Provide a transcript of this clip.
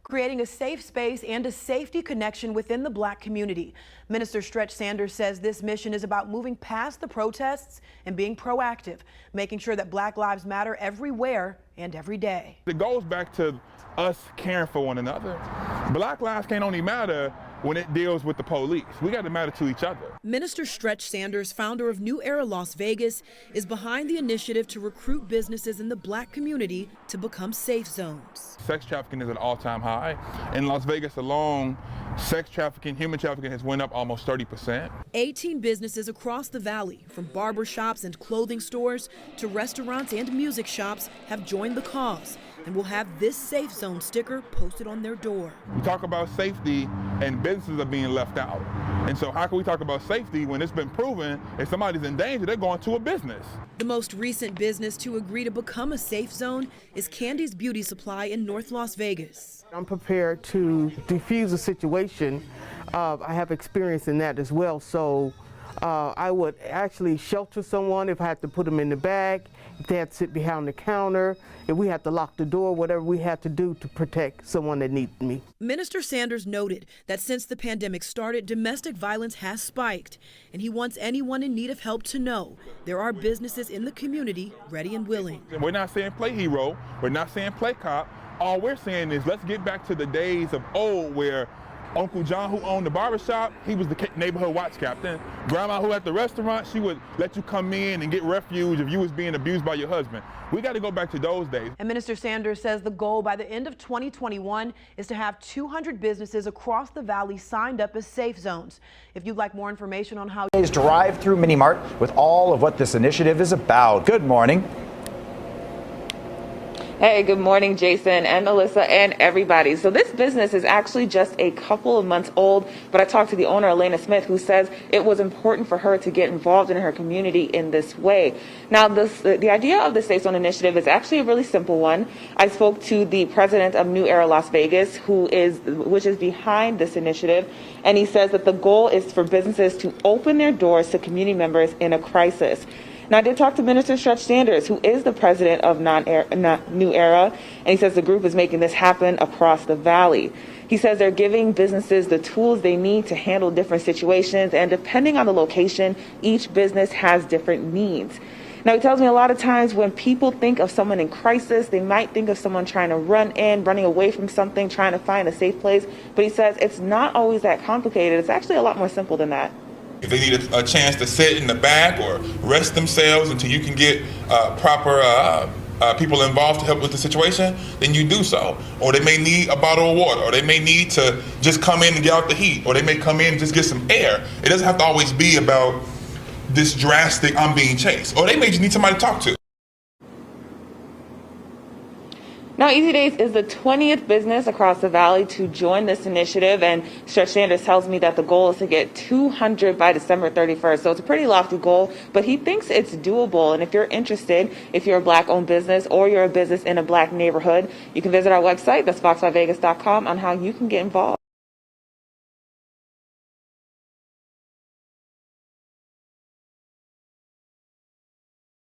creating a safe space and a safety connection within the Black community. Minister Stretch Sanders says this mission is about moving past the protests and being proactive, making sure that Black lives matter everywhere and every day. It goes back to us caring for one another. Black lives can't only matter when it deals with the police. We got to matter to each other. Minister Stretch Sanders, founder of New Era Las Vegas, is behind the initiative to recruit businesses in the Black community to become safe zones. Sex trafficking is at an all-time high. In Las Vegas alone, sex trafficking, human trafficking has went up almost 30%. 18 businesses across the valley, from barbershops and clothing stores to restaurants and music shops, have joined the cause and will have this safe zone sticker posted on their door. We talk about safety and businesses are being left out. And so how can we talk about safety when it's been proven if somebody's in danger, they're going to a business? The most recent business to agree to become a safe zone is Candy's Beauty Supply in North Las Vegas. I'm prepared to defuse a situation. I have experience in that as well. So I would actually shelter someone if I had to put them in the bag, if they had to sit behind the counter, if we had to lock the door, whatever we had to do to protect someone that needed me. Minister Sanders noted that since the pandemic started, domestic violence has spiked, and he wants anyone in need of help to know there are businesses in the community ready and willing. We're not saying play hero, we're not saying play cop. All we're saying is let's get back to the days of old where Uncle John, who owned the barbershop, he was the neighborhood watch captain. Grandma, who at the restaurant, she would let you come in and get refuge if you was being abused by your husband. We got to go back to those days. And Minister Sanders says the goal by the end of 2021 is to have 200 businesses across the valley signed up as safe zones. If you'd like more information on how today's drive-through mini mart with all of what this initiative is about. Good morning. Hey, good morning, Jason and Melissa and everybody. So this business is actually just a couple of months old, but I talked to the owner, Elena Smith, who says it was important for her to get involved in her community in this way. Now, the idea of the Safe Zone initiative is actually a really simple one. I spoke to the president of New Era Las Vegas, which is behind this initiative, and he says that the goal is for businesses to open their doors to community members in a crisis. Now, I did talk to Minister Stretch Sanders, who is the president of New Era, and he says the group is making this happen across the valley. He says they're giving businesses the tools they need to handle different situations, and depending on the location, each business has different needs. Now, he tells me a lot of times when people think of someone in crisis, they might think of someone trying to running away from something, trying to find a safe place, but he says it's not always that complicated. It's actually a lot more simple than that. If they need a chance to sit in the back or rest themselves until you can get proper people involved to help with the situation, then you do so. Or they may need a bottle of water, or they may need to just come in and get out the heat, or they may come in and just get some air. It doesn't have to always be about this drastic, I'm being chased. Or they may just need somebody to talk to. Now, Easy Days is the 20th business across the valley to join this initiative, and Stretch Sanders tells me that the goal is to get 200 by December 31st. So it's a pretty lofty goal, but he thinks it's doable. And if you're interested, if you're a Black-owned business or you're a business in a Black neighborhood, you can visit our website, that's fox5vegas.com, on how you can get involved.